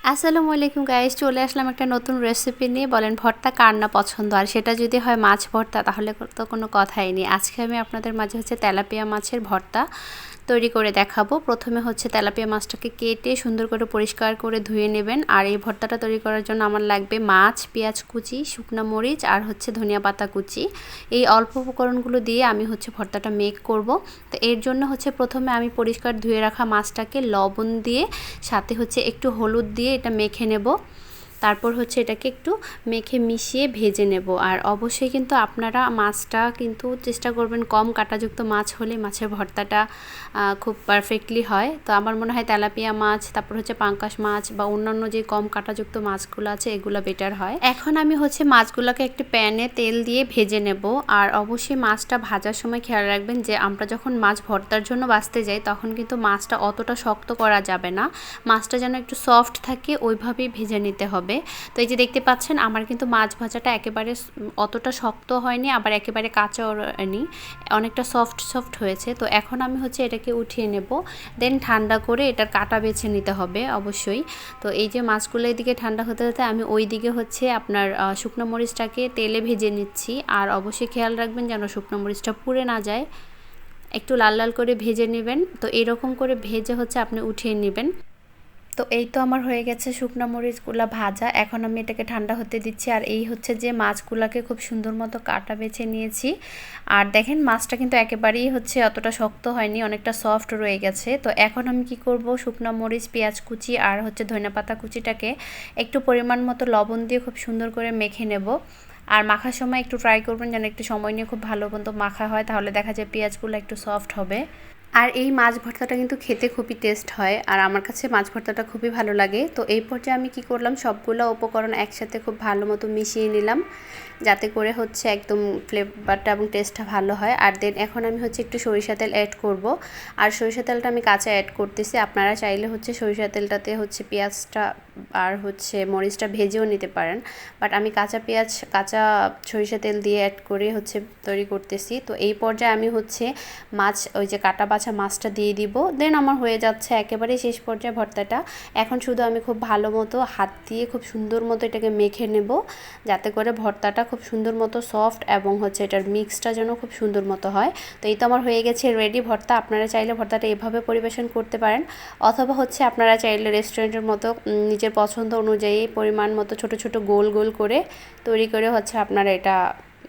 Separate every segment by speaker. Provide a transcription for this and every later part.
Speaker 1: আসসালামু আলাইকুম গাইস, চলে আসলাম একটা নতুন রেসিপি নিয়ে। বলেন ভর্তা কার না পছন্দ, আর সেটা যদি হয় মাছ ভর্তা তাহলে তো কোনো কথাই নেই। আজকে আমি আপনাদের মাঝে তেলাপিয়া মাছের ভর্তা তৈরি করে দেখাবো। প্রথমে তেলাপিয়া মাছটাকে কেটে সুন্দর করে পরিষ্কার করে ধুয়ে নেবেন। আর এই ভর্তাটা তৈরি করার জন্য আমার লাগবে মাছ, পেঁয়াজ কুচি, শুকনো মরিচ আর ধনিয়া পাতা কুচি। এই অল্প উপকরণগুলো দিয়ে আমি ভর্তাটা মেক করব। তো এর জন্য প্রথমে আমি পরিষ্কার ধুয়ে রাখা মাছটাকে লবণ দিয়ে সাথে একটু হলুদ দিয়ে এটা মেখে নেব। তারপর এটাকে একটু মেখে মিশিয়ে ভেজে নেব। আর অবশ্যই কিন্তু আপনারা মাছটা কিন্তু চেষ্টা করবেন কম কাঁটাযুক্ত মাছ হলে মাছের ভর্তাটা খুব পারফেক্টলি হয়। তো আমার মনে হয় তেলাপিয়া মাছ, তারপর পাঙ্গাস মাছ বা অন্যান্য যে কম কাঁটাযুক্ত মাছগুলো আছে এগুলো বেটার হয়। এখন আমি মাছগুলোকে একটি প্যানে তেল দিয়ে ভেজে নেব। আর অবশ্যই মাছটা ভাজার সময় খেয়াল রাখবেন যে আমরা যখন মাছ ভর্তার জন্য বাছতে যাই তখন কিন্তু মাছটা অতটা শক্ত করা যাবে না, মাছটা যেন একটু সফট থাকে ওইভাবেই ভেজে নিতে হবে। তো এই যে দেখতে পাচ্ছেন আমার কিন্তু মাছ ভাজাটা একেবারে অতটা শক্ত হয়নি, আবার একেবারে কাঁচাও হয়নি, অনেকটা সফট হয়েছে। তো এখন আমি এটাকে উঠিয়ে নেব, দেন ঠান্ডা করে এটার কাটা বেছে নিতে হবে অবশ্যই। তো এই যে মাছগুলো এদিকে ঠান্ডা হতে হতে আমি ওই দিকে আপনার শুকনো মরিচটাকে তেলে ভেজে নিচ্ছি। আর অবশ্যই খেয়াল রাখবেন যেন শুকনো মরিচটা পুড়ে না যায়, একটু লাল লাল করে ভেজে নেবেন। তো এরকম করে ভেজে আপনি উঠিয়ে নেবেন। তো এই তো আমার হয়ে গেছে শুকনো মরিচগুলো ভাজা। এখন আমি এটাকে ঠান্ডা হতে দিচ্ছি। আর এই যে মাছগুলোকে খুব সুন্দর মতো কাটা বেছে নিয়েছি। আর দেখেন মাছটা কিন্তু একেবারেই অতটা শক্ত হয়নি, অনেকটা সফট রয়ে গেছে। তো এখন আমি কি করব, শুকনো মরিচ, পেঁয়াজ কুচি আর ধনিয়া পাতা কুচিটাকে একটু পরিমাণ মতো লবণ দিয়ে খুব সুন্দর করে মেখে নেব। আর মাখার সময় একটু ট্রাই করবেন যেন একটু সময় নিয়ে খুব ভালো মতো মাখা হয়, তাহলে দেখা যায় পেঁয়াজগুলো একটু সফট হবে। আর এই মাছ ভর্তাটা কিন্তু খেতে খুবই টেস্ট হয়, আর আমার কাছে মাছ ভর্তাটা খুবই ভালো লাগে। তো এই পর্যায়ে আমি কি করলাম, সবগুলো উপকরণ একসাথে খুব ভালো মতো মিশিয়ে নিলাম, যাতে করে একদম ফ্লেভারটা এবং টেস্টটা ভালো হয়। আর দেন এখন আমি একটু সরিষা তেল অ্যাড করব। আর সরিষা তেলটা আমি কাঁচা অ্যাড করতেছি, আপনারা চাইলে সরিষা তেলটাতে পেঁয়াজটা আর মরিচটা ভেজেও নিতে পারেন, বাট আমি কাঁচা সরিষা তেল দিয়ে অ্যাড করে তৈরি করতেছি। তো এই পর্যায়ে আমি মাছ, ওই যে কাটা বাছা মাছটা দিয়ে দিব। দেন আমার হয়ে যাচ্ছে একেবারে শেষ পর্যায়ে ভর্তাটা। এখন শুধু আমি খুব ভালো মতো হাত দিয়ে খুব সুন্দর মতো এটাকে মেখে নেব, যাতে করে ভর্তাটা খুব সুন্দর মতো সফট এবং এটার মিক্সটা যেন খুব সুন্দর মতো হয়। তো এই তো আমার হয়ে গেছে রেডি ভর্তা। আপনারা চাইলে ভর্তাটা এভাবে পরিবেশন করতে পারেন, অথবা আপনারা চাইলে রেস্টুরেন্টের মতো নিজের পছন্দ অনুযায়ী পরিমাণ মতো ছোট ছোট গোল গোল করে তৈরি করে আপনারা এটা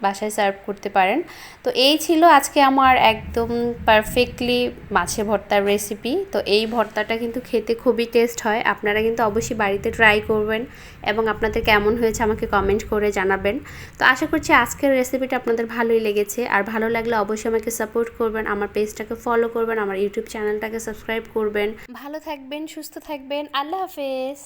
Speaker 1: বাসায় সার্ভ করতে পারেন। তো এই ছিল আজকে আমার একদম পারফেক্টলি মাছের ভর্তার রেসিপি। তো এই ভর্তাটা কিন্তু খেতে খুবই টেস্ট হয়, আপনারা কিন্তু অবশ্যই বাড়িতে ট্রাই করবেন এবং আপনাদের কেমন হয়েছে আমাকে কমেন্ট করে জানাবেন। তো আশা করছি আজকের রেসিপিটা আপনাদের ভালোই লেগেছে। আর ভালো লাগলে অবশ্যই আমাকে সাপোর্ট করবেন, আমার পেজটাকে ফলো করবেন, আমার ইউটিউব চ্যানেলটাকে সাবস্ক্রাইব করবেন। ভালো থাকবেন, সুস্থ থাকবেন, আল্লাহ হাফেজ।